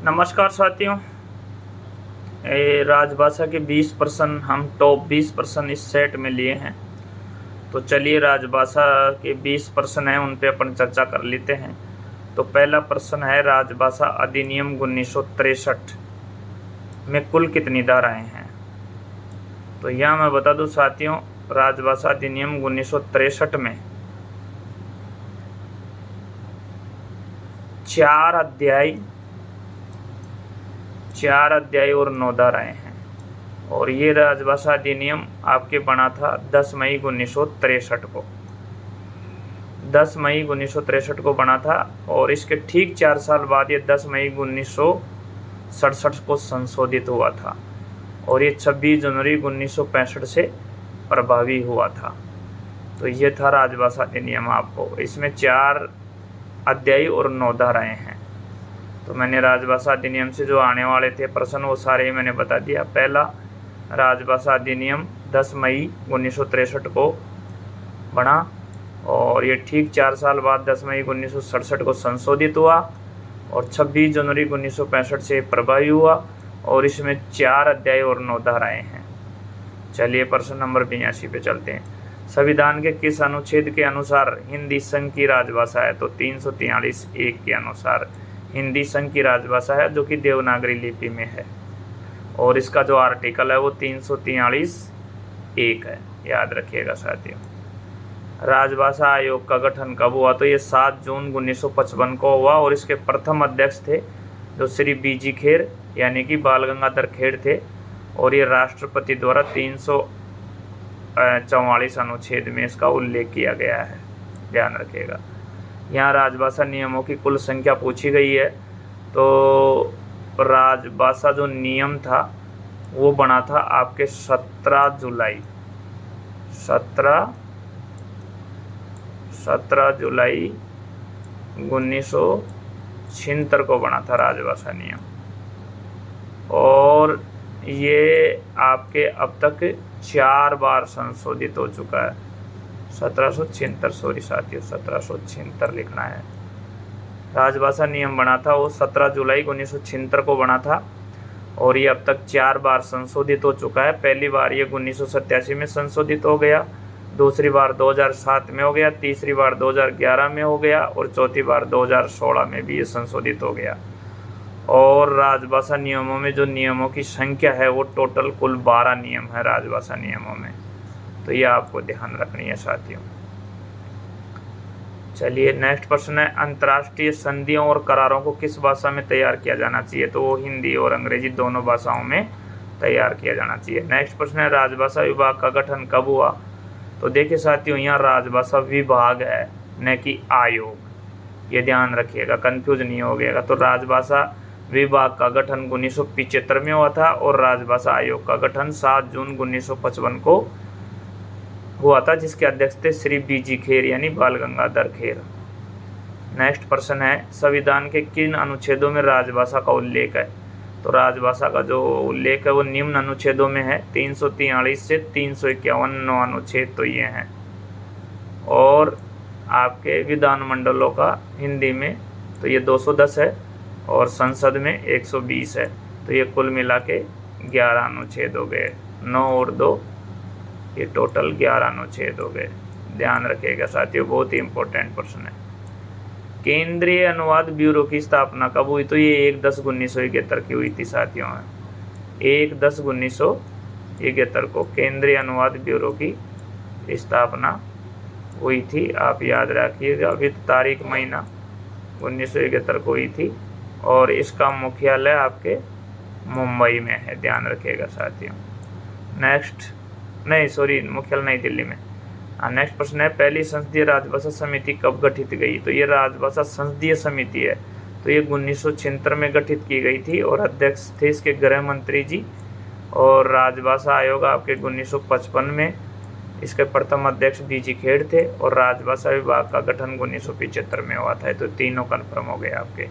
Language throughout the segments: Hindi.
नमस्कार साथियों। राजभाषा के 20 प्रश्न हम टॉप 20 प्रश्न इस सेट में लिए हैं। तो चलिए राजभाषा के 20 प्रश्न हैं, उन पे अपन चर्चा कर लेते हैं। तो पहला प्रश्न है, राजभाषा अधिनियम 1963 में कुल कितनी धाराएं हैं? तो यहाँ मैं बता दूं साथियों, राजभाषा अधिनियम 1963 में 4 अध्याय और 9 धाराएं हैं। और ये राजभाषा अधिनियम आपके बना था 10 मई 1963 को। 10 मई 1963 को बना था और इसके ठीक 4 साल बाद ये 10 मई 1967 को संशोधित हुआ था और ये 26 जनवरी 1965 से प्रभावी हुआ था। तो ये था राजभाषा अधिनियम। आपको इसमें 4 अध्याय और 9 धाराएं हैं। तो मैंने राजभाषा अधिनियम से जो आने वाले थे प्रश्न वो सारे ही मैंने बता दिया। पहला, राजभाषा अधिनियम 10 मई 1963 को बना और ये ठीक 4 साल बाद 10 मई 1967 को संशोधित हुआ और 26 जनवरी 1965 से प्रभावी हुआ और इसमें 4 अध्याय और 9 धाराएं हैं। चलिए प्रश्न नंबर 82 पे चलते हैं। संविधान के किस अनुच्छेद के अनुसार हिंदी संघ की राजभाषा है? तो 343(1) के अनुसार हिंदी संघ की राजभाषा है, जो कि देवनागरी लिपि में है। और इसका जो आर्टिकल है वो 343(1) है, याद रखिएगा साथियों। राजभाषा आयोग का गठन कब हुआ? तो ये 7 जून 1955 को हुआ और इसके प्रथम अध्यक्ष थे जो श्री बीजी खेर यानी कि बाल गंगाधर खेर थे। और ये राष्ट्रपति द्वारा 344 अनुच्छेद में इसका उल्लेख किया गया है, ध्यान रखिएगा। यहाँ राजभाषा नियमों की कुल संख्या पूछी गई है। तो राजभाषा जो नियम था वो बना था आपके 17 जुलाई 1976 को बना था राजभाषा नियम। और ये आपके अब तक 4 बार संशोधित हो चुका है। 1776 सॉरी साथियों, 1776 लिखना है। राजभाषा नियम बना था वो 17 जुलाई 1976 को बना था और ये अब तक 4 बार संशोधित हो चुका है। पहली बार ये 1987 में संशोधित हो गया, दूसरी बार 2007 में हो गया, तीसरी बार 2011 में हो गया और चौथी बार 2016 में भी ये संशोधित हो गया। और राजभाषा नियमों में जो नियमों की संख्या है वो टोटल कुल 12 नियम है राजभाषा नियमों में। तो ये आपको ध्यान रखनी है साथियों। चलिए नेक्स्ट प्रश्न है, अंतर्राष्ट्रीय संधियों और करारों को किस भाषा में तैयार किया जाना चाहिए? तो वो हिंदी और अंग्रेजी दोनों भाषाओं में तैयार किया जाना चाहिए। नेक्स्ट प्रश्न है, राजभाषा विभाग का गठन कब हुआ? तो देखिए साथियों, यहाँ राजभाषा विभाग है न कि आयोग, ये ध्यान रखिएगा, कंफ्यूज नहीं हो गएगा। तो राजभाषा विभाग का गठन 1975 में हुआ था और राजभाषा आयोग का गठन 7 जून 1955 को हुआ था, जिसके अध्यक्ष थे श्री बीजी खेर यानी बाल गंगाधर खेर। नेक्स्ट प्रश्न है, संविधान के किन अनुच्छेदों में राजभाषा का उल्लेख है? तो राजभाषा का जो उल्लेख है वो निम्न अनुच्छेदों में है, 343 से 351 अनुच्छेद तो ये हैं। और आपके विधानमंडलों का हिंदी में तो ये 210 है और संसद में 120 है। तो ये कुल मिला के 11 अनुच्छेद हो गए, 9 और 2 ये टोटल 11 अनुच्छेद हो गए। ध्यान रखिएगा साथियों, बहुत ही इंपॉर्टेंट प्रश्न है। केंद्रीय अनुवाद ब्यूरो की स्थापना कब हुई? तो ये 1/10/1971 की हुई थी साथियों। 1/10/1971 को केंद्रीय अनुवाद ब्यूरो की स्थापना हुई थी, आप याद रखिएगा। अभी तारीख महीना 1971 को हुई थी और इसका मुख्यालय आपके मुंबई में है, ध्यान रखिएगा साथियों। मुख्यालय नई दिल्ली में। नेक्स्ट प्रश्न है, पहली संसदीय राजभाषा समिति कब गठित गई? तो ये राजभाषा संसदीय समिति है, तो ये 1976 में गठित की गई थी और अध्यक्ष थे इसके गृह मंत्री जी। और राजभाषा आयोग आपके 1955 में इसके प्रथम अध्यक्ष बीजी खेर थे और राजभाषा विभाग का गठन 1975 में हुआ था। तो तीनों कन्फर्म हो गए आपके।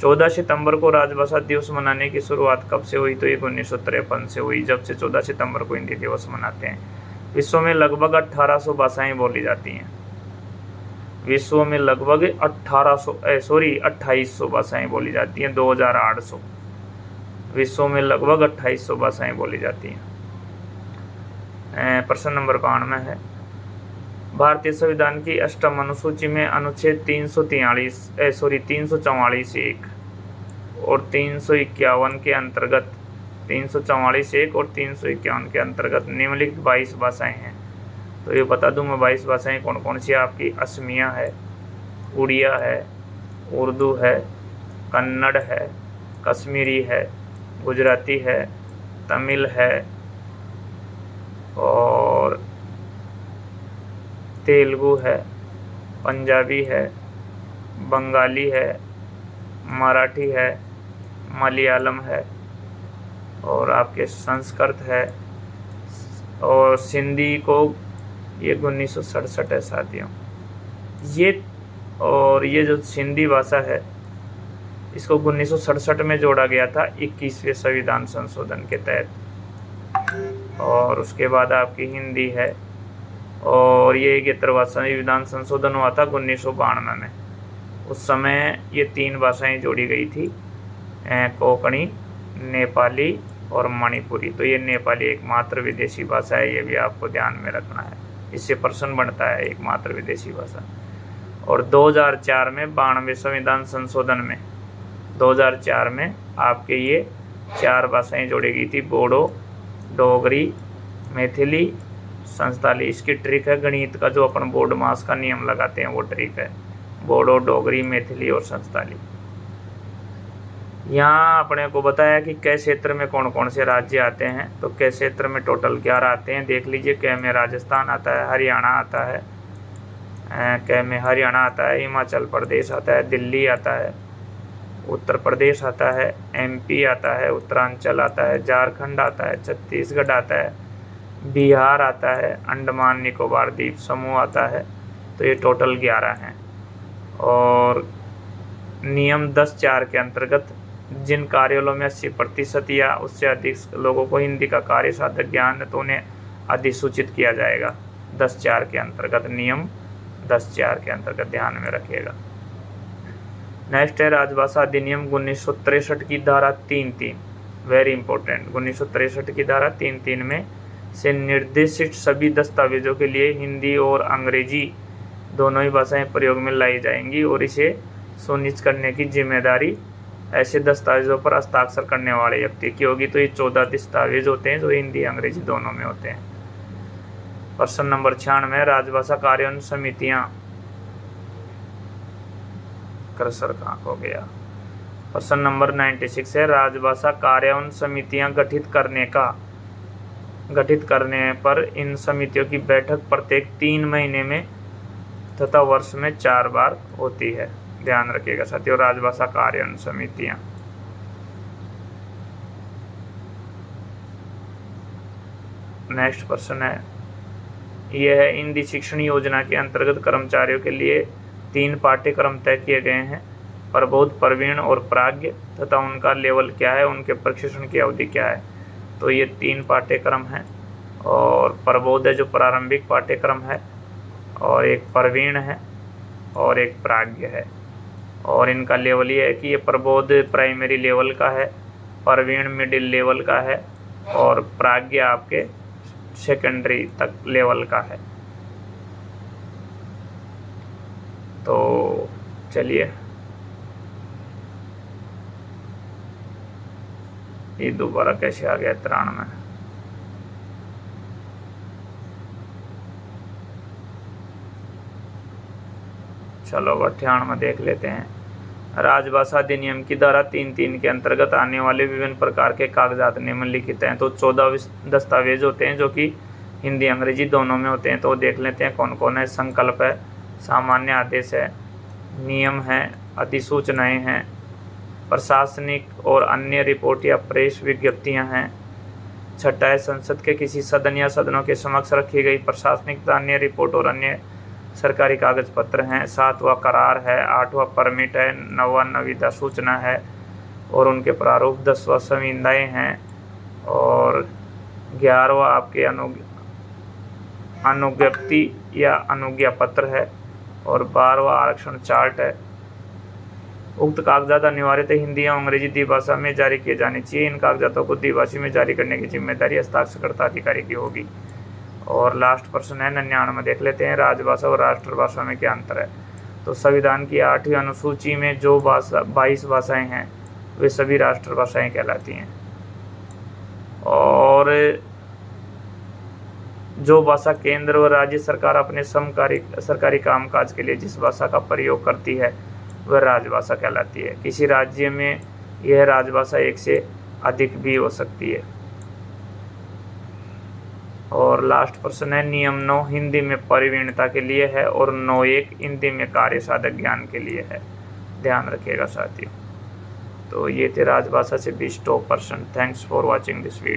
14 सितंबर को राजभाषा दिवस मनाने की शुरुआत कब से हुई? तो ये 1953 से हुई, जब से 14 सितंबर को हिंदी दिवस मनाते हैं। विश्व में लगभग 1800 भाषाएं बोली जाती हैं। विश्व में लगभग 2800 भाषाएं बोली जाती हैं। 2800, विश्व में लगभग 2800 भाषाएं बोली जाती हैं। प्रश्न नंबर 92 है, भारतीय संविधान की अष्टम अनुसूची में अनुच्छेद 344(1) और 351 के अंतर्गत 344(1) और 351 के अंतर्गत निम्नलिखित 22 भाषाएं हैं। तो ये बता दूं मैं 22 भाषाएं कौन कौन सी आपकी, असमिया है, उड़िया है, उर्दू है, कन्नड़ है, कश्मीरी है, गुजराती है, तमिल है और तेलुगु है, पंजाबी है, बंगाली है, मराठी है, मलयालम है और आपके संस्कृत है और सिंधी को ये 1967 है साथियों। ये जो सिंधी भाषा है इसको 1967 में जोड़ा गया था 21वें संविधान संशोधन के तहत। और उसके बाद आपकी हिंदी है और ये 71वां संविधान संशोधन हुआ था 1992 में। उस समय ये 3 भाषाएं जोड़ी गई थी, कोंकणी, नेपाली और मणिपुरी। तो ये नेपाली एकमात्र विदेशी भाषा है, ये भी आपको ध्यान में रखना है, इससे प्रश्न बनता है एकमात्र विदेशी भाषा। और 2004 में 92वें संविधान संशोधन में 2004 में आपके ये 4 भाषाएं जोड़ी गई थी, बोडो, डोगरी, मैथिली, संस्थाली। इसकी ट्रिक है गणित का, जो अपन बोर्ड मास का नियम लगाते हैं वो ट्रिक है, बोडो, डोगरी, मैथिली और संस्थाली। यहाँ अपने को बताया कि कै क्षेत्र में कौन कौन से राज्य आते हैं। तो कै क्षेत्र में टोटल 11 आते हैं, देख लीजिए। कै में राजस्थान आता है, हरियाणा आता है, कै में हरियाणा आता है, हिमाचल प्रदेश आता है, दिल्ली आता है, उत्तर प्रदेश आता है, MP आता है, उत्तरांचल आता है, झारखंड आता है, छत्तीसगढ़ आता है, बिहार आता है, अंडमान निकोबार द्वीप समूह आता है। तो ये टोटल 11 हैं। और नियम 10(4) के अंतर्गत जिन कार्यालयों में 80% या उससे अधिक लोगों को हिंदी का कार्य साधक ज्ञान है तो उन्हें अधिसूचित किया जाएगा। 10(4) के अंतर्गत, नियम 10(4) के अंतर्गत ध्यान में रखिएगा। नेक्स्ट है राजभाषा अधिनियम 1963 की धारा 3(3), वेरी इंपॉर्टेंट। 1963 की धारा 3(3) में से निर्देशित सभी दस्तावेजों के लिए हिंदी और अंग्रेजी दोनों ही भाषाएं प्रयोग में लाई जाएंगी और इसे सुनिश्चित करने की जिम्मेदारी ऐसे दस्तावेजों पर हस्ताक्षर करने वाले व्यक्ति की होगी। तो ये 14 दस्तावेज होते हैं जो हिंदी अंग्रेजी दोनों में होते हैं। प्रश्न नंबर 96, राजभाषा कार्यान्वयन समितियां, कर्सर कहाँ खो गया। प्रश्न नंबर 96 है, राजभाषा कार्यान्वयन समितियां गठित करने पर इन समितियों की बैठक प्रत्येक 3 महीने में तथा वर्ष में 4 बार होती है। ध्यान रखिएगा साथियों, राजभाषा कार्यान्वयन समितियां। नेक्स्ट प्रश्न है, यह है हिंदी शिक्षण योजना के अंतर्गत कर्मचारियों के लिए 3 पाठ्यक्रम तय किए गए हैं, प्रबोध, प्रवीण और प्राज्ञ, तथा उनका लेवल क्या है, उनके प्रशिक्षण की अवधि क्या है। तो ये 3 पाठ्यक्रम हैं और प्रबोध है जो प्रारंभिक पाठ्यक्रम है, और एक प्रवीण है और एक प्राज्ञ है। और इनका लेवल ये है कि ये प्रबोध प्राइमरी लेवल का है, प्रवीण मिडिल लेवल का है और प्राज्ञ आपके सेकेंडरी तक लेवल का है। तो चलिए, ये दोबारा कैसे आ गया 93 में। चलो 98 में देख लेते हैं। राजभाषा अधिनियम की धारा 3(3) के अंतर्गत आने वाले विभिन्न प्रकार के कागजात निम्नलिखित हैं। तो 14 दस्तावेज होते हैं जो कि हिंदी अंग्रेजी दोनों में होते हैं। तो देख लेते हैं कौन कौन है। संकल्प है, सामान्य आदेश है, नियम है, अधिसूचनाएं हैं, प्रशासनिक और अन्य रिपोर्ट या प्रेस विज्ञप्तियां हैं। छठा है, संसद के किसी सदन या सदनों के समक्ष रखी गई प्रशासनिक अन्य रिपोर्ट और अन्य सरकारी कागज पत्र हैं। 7वां करार है। 8वां परमिट है। 9वां निविदा सूचना है और उनके प्रारूप। 10वां संविदाएं हैं और 11वां आपके अनुज्ञप्ति या अनुज्ञा पत्र है। और 12वां आरक्षण चार्ट है। उक्त कागजात अनिवार्यतः हिंदी एवं अंग्रेजी द्विभाषा में जारी किए जाने चाहिए। इन कागजातों को द्विभाषी में जारी करने की जिम्मेदारी हस्ताक्षरकर्ता अधिकारी की होगी। और लास्ट प्रश्न है 99 देख लेते हैं, राजभाषा और राष्ट्रभाषा में क्या अंतर है। तो संविधान की 8वीं अनुसूची में जो 22 भाषाएं हैं वे सभी राष्ट्रभाषाएं कहलाती हैं। और जो भाषा केंद्र व राज्य सरकार अपने सरकारी कामकाज के लिए जिस भाषा का प्रयोग करती है वह राजभाषा कहलाती है। किसी राज्य में यह राजभाषा एक से अधिक भी हो सकती है। और लास्ट प्रश्न है नियम 9 हिंदी में प्रवीणता के लिए है और 9.1 हिंदी में कार्य साधक ज्ञान के लिए है। ध्यान रखिएगा साथियों। तो ये थे राजभाषा से 20 top person. Thanks for watching this video.